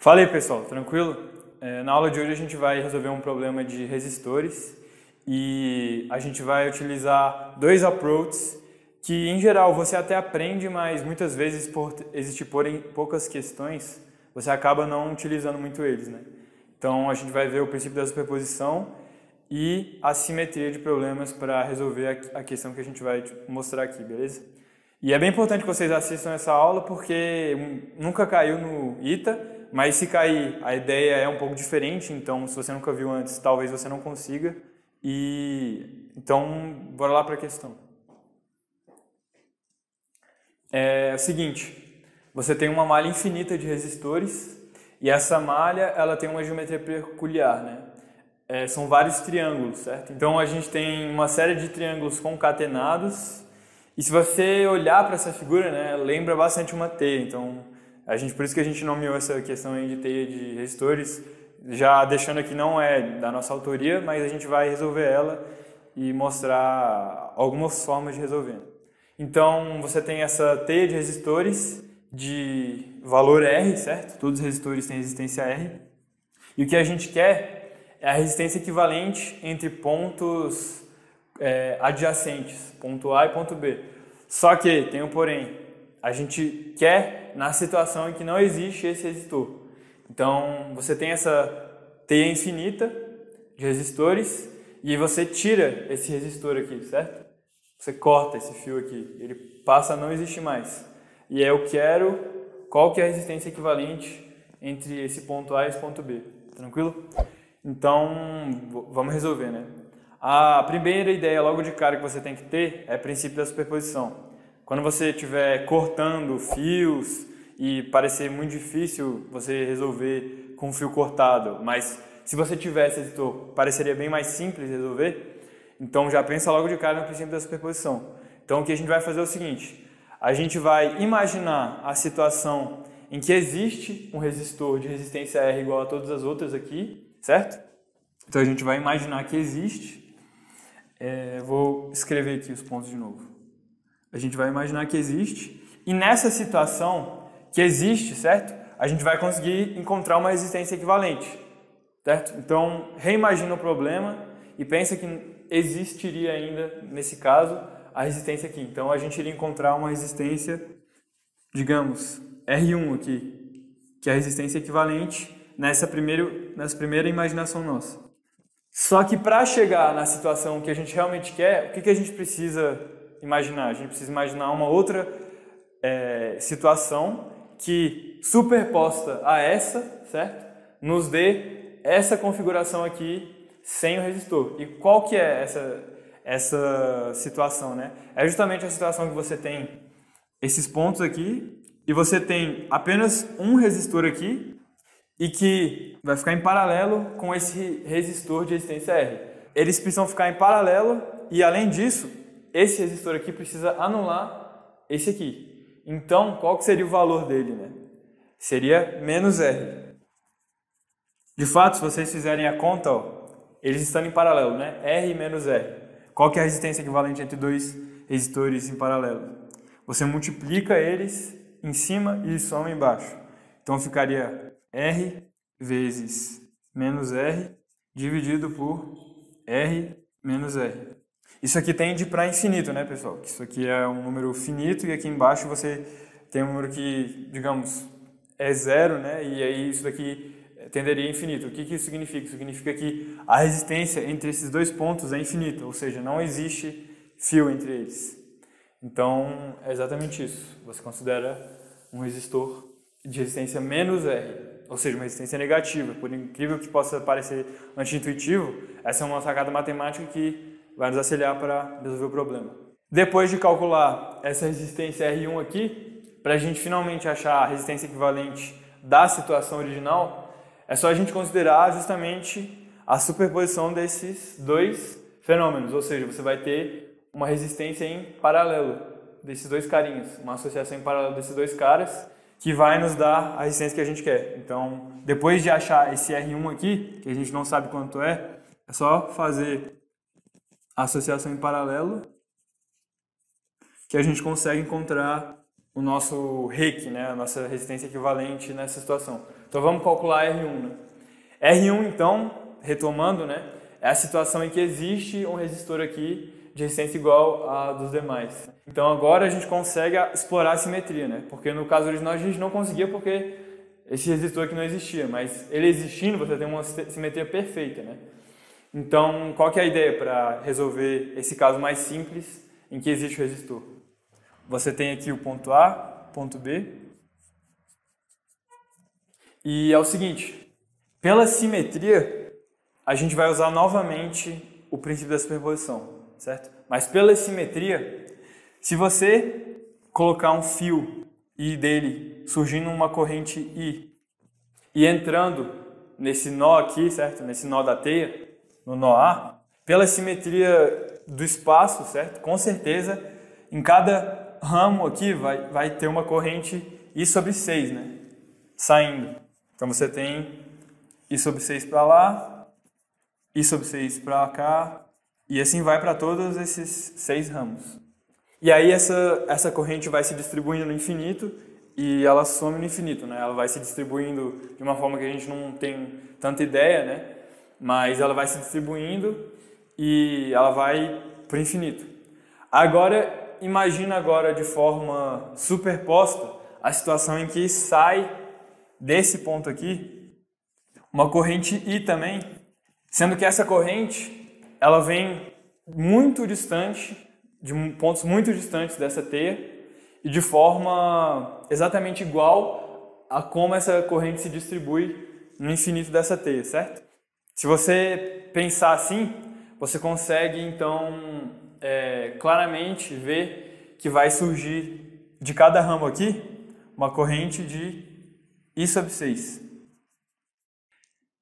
Fala aí, pessoal, tranquilo? Na aula de hoje a gente vai resolver um problema de resistores e a gente vai utilizar dois approaches que, em geral, você até aprende, mas muitas vezes, por existirem poucas questões, você acaba não utilizando muito eles, né? Então, a gente vai ver o princípio da superposição e a simetria de problemas para resolver a questão que a gente vai mostrar aqui, beleza? E é bem importante que vocês assistam essa aula porque nunca caiu no ITA, mas se cair, a ideia é um pouco diferente, então se você nunca viu antes, talvez você não consiga. Então, bora lá para a questão. É o seguinte, você tem uma malha infinita de resistores e essa malha ela tem uma geometria peculiar, né? São vários triângulos, certo? Então a gente tem uma série de triângulos concatenados e se você olhar para essa figura, né, lembra bastante uma teia. Então por isso que a gente nomeou essa questão aí de teia de resistores, já deixando aqui não é da nossa autoria, mas a gente vai resolver ela e mostrar algumas formas de resolver. Então você tem essa teia de resistores de valor R, certo? Todos os resistores têm resistência R. E o que a gente quer é a resistência equivalente entre pontos adjacentes, ponto A e ponto B. Só que tem um porém, a gente quer na situação em que não existe esse resistor. Então você tem essa teia infinita de resistores e você tira esse resistor aqui, certo? Você corta esse fio aqui, ele passa a não existir mais. E aí eu quero qual que é a resistência equivalente entre esse ponto A e esse ponto B. Tranquilo? Então, vamos resolver, né? A primeira ideia logo de cara que você tem que ter é o princípio da superposição. Quando você estiver cortando fios e parecer muito difícil você resolver com um fio cortado, mas se você tivesse resistor, pareceria bem mais simples resolver, então já pensa logo de cara no princípio da superposição. Então o que a gente vai fazer é o seguinte, a gente vai imaginar a situação em que existe um resistor de resistência R igual a todas as outras aqui, certo? Então a gente vai imaginar que existe, vou escrever aqui os pontos de novo. A gente vai imaginar que existe, e nessa situação que existe, certo? A gente vai conseguir encontrar uma resistência equivalente, certo? Então reimagina o problema e pensa que existiria ainda, nesse caso, a resistência aqui. Então a gente iria encontrar uma resistência, digamos, R1 aqui, que é a resistência equivalente nessa primeira imaginação nossa. Só que para chegar na situação que a gente realmente quer, o que a gente precisa imaginar? A gente precisa imaginar uma outra situação que, superposta a essa, certo? Nos dê essa configuração aqui sem o resistor. E qual que é essa situação, né? É justamente a situação que você tem esses pontos aqui e você tem apenas um resistor aqui e que vai ficar em paralelo com esse resistor de resistência R. Eles precisam ficar em paralelo e, além disso, esse resistor aqui precisa anular esse aqui. Então, qual que seria o valor dele, né? Seria menos R. De fato, se vocês fizerem a conta, ó, eles estão em paralelo, né? R menos R. Qual que é a resistência equivalente entre dois resistores em paralelo? Você multiplica eles em cima e soma embaixo. Então ficaria R vezes menos R dividido por R menos R. Isso aqui tende para infinito, né, pessoal? Isso aqui é um número finito e aqui embaixo você tem um número que, digamos, é zero, né? E aí isso daqui tenderia a infinito. O que isso significa? Isso significa que a resistência entre esses dois pontos é infinita, ou seja, não existe fio entre eles. Então, é exatamente isso. Você considera um resistor de resistência menos R, ou seja, uma resistência negativa. Por incrível que possa parecer anti-intuitivo, essa é uma sacada matemática que vai nos auxiliar para resolver o problema. Depois de calcular essa resistência R1 aqui, para a gente finalmente achar a resistência equivalente da situação original, é só a gente considerar justamente a superposição desses dois fenômenos, ou seja, você vai ter uma resistência em paralelo desses dois carinhas, uma associação em paralelo desses dois caras, que vai nos dar a resistência que a gente quer. Então, depois de achar esse R1 aqui, que a gente não sabe quanto é só fazer a associação em paralelo, que a gente consegue encontrar o nosso REC, né, a nossa resistência equivalente nessa situação. Então vamos calcular R1, né? R1, então, retomando, né, é a situação em que existe um resistor aqui de resistência igual a dos demais. Então agora a gente consegue explorar a simetria, né? Porque no caso original a gente não conseguia porque esse resistor aqui não existia, mas ele existindo você tem uma simetria perfeita, né? Então qual que é a ideia para resolver esse caso mais simples em que existe o resistor? Você tem aqui o ponto A, ponto B, e é o seguinte, pela simetria a gente vai usar novamente o princípio da superposição, certo? Mas pela simetria, se você colocar um fio I dele surgindo uma corrente I e entrando nesse nó aqui, certo? Nesse nó da teia, no nó A, pela simetria do espaço, certo? Com certeza, em cada ramo aqui vai ter uma corrente I sobre 6, né? Saindo. Então você tem I sobre 6 para lá, I sobre 6 para cá, e assim vai para todos esses 6 ramos. E aí essa corrente vai se distribuindo no infinito e ela some no infinito, né? Ela vai se distribuindo de uma forma que a gente não tem tanta ideia, né? Mas ela vai se distribuindo e ela vai para o infinito. Agora, imagina agora de forma superposta a situação em que sai desse ponto aqui uma corrente I também, sendo que essa corrente ela vem muito distante, de pontos muito distantes dessa teia e de forma exatamente igual a como essa corrente se distribui no infinito dessa teia, certo? Se você pensar assim, você consegue então claramente ver que vai surgir de cada ramo aqui uma corrente de I sobre 6.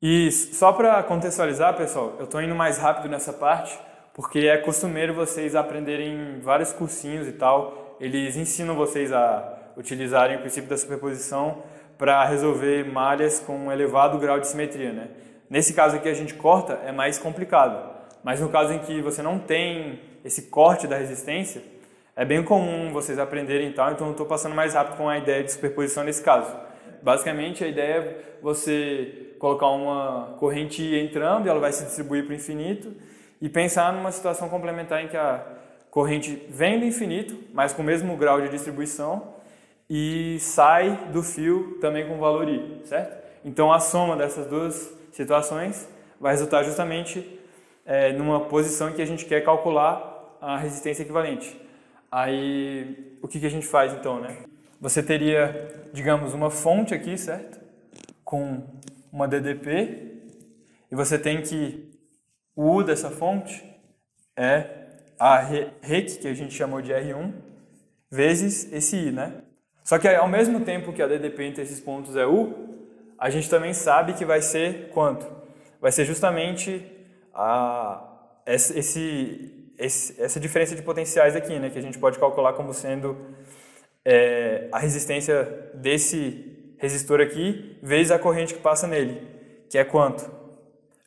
E só para contextualizar, pessoal, eu estou indo mais rápido nessa parte, porque é costumeiro vocês aprenderem vários cursinhos e tal, eles ensinam vocês a utilizarem o princípio da superposição para resolver malhas com um elevado grau de simetria, né? Nesse caso aqui a gente corta, é mais complicado, mas no caso em que você não tem esse corte da resistência, é bem comum vocês aprenderem e tal, então eu estou passando mais rápido com a ideia de superposição nesse caso. Basicamente a ideia é você colocar uma corrente entrando e ela vai se distribuir para o infinito e pensar numa situação complementar em que a corrente vem do infinito, mas com o mesmo grau de distribuição e sai do fio também com valor I, certo? Então a soma dessas duas situações vai resultar justamente numa posição em que a gente quer calcular a resistência equivalente. Aí o que a gente faz então, né? Você teria, digamos, uma fonte aqui, certo? Com uma DDP, e você tem que o U dessa fonte é a REC, que a gente chamou de R1, vezes esse I, né? Só que ao mesmo tempo que a DDP entre esses pontos é U, a gente também sabe que vai ser quanto? Vai ser justamente essa diferença de potenciais aqui, né? Que a gente pode calcular como sendo a resistência desse resistor aqui vezes a corrente que passa nele, que é quanto?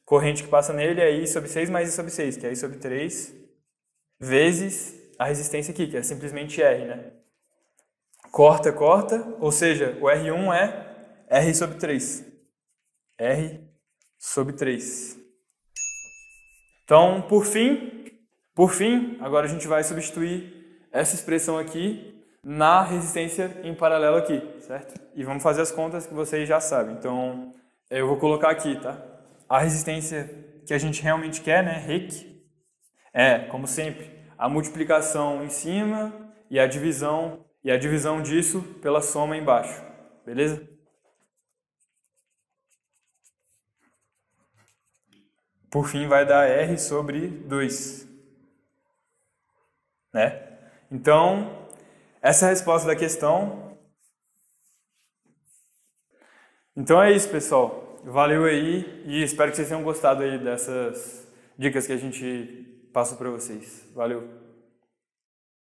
Corrente que passa nele é I sobre 6 mais I sobre 6, que é I sobre 3, vezes a resistência aqui, que é simplesmente R, né? Corta, ou seja, o R1 é R sobre 3. R sobre 3. Então, por fim, agora a gente vai substituir essa expressão aqui na resistência em paralelo aqui, certo? E vamos fazer as contas que vocês já sabem. Então, eu vou colocar aqui, tá? A resistência que a gente realmente quer, né, REC, é, como sempre, a multiplicação em cima e a divisão disso pela soma embaixo, beleza? Por fim, vai dar R sobre 2, né? Então, essa é a resposta da questão. Então é isso, pessoal. Valeu aí e espero que vocês tenham gostado aí dessas dicas que a gente passou para vocês. Valeu!